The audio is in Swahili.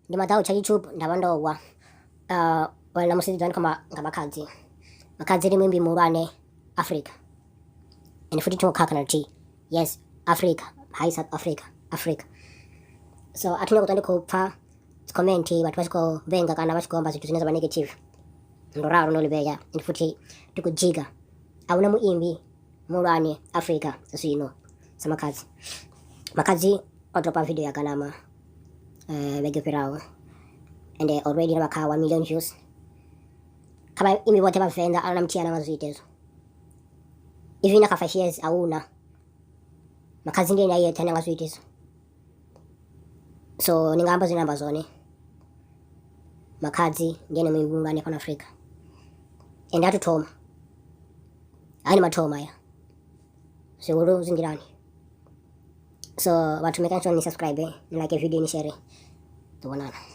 ndi madau cha YouTube ndavha ndo wa wala musidzani kama ngamakadzi makadzi ndi mwimbi muhulwane Africa and futhi tinokhakha na T yes Africa hi South Africa so athina kuti ndikho pfa comment vhathu vha tshi khou venga kana vha tshi khou amba zwithu zwine zwa vha negative ndo ralo no livheya and futhi tikujiga ahuna muimbi muhulwane Africa zwino sa makadzi o dropa video ya kanama vhege fhiraho and already na vha kha 1 million views kha vhaimbi vhoṱhe vha venḓa ahuna muthihi ane nga zwi ita hezwo even na kha 5 years ahuna makadzi ndi ene a yeṱhe ane nga zwi ita hezwo so ni nga amba zwine amba zwone makadzi ndi ene muimbi muhulwane fhano Africa and athu thoma hani mathoma ya zwihulu zwingilani so vhathu make sure ni subscribe ni like video ni share ḓo vhonana.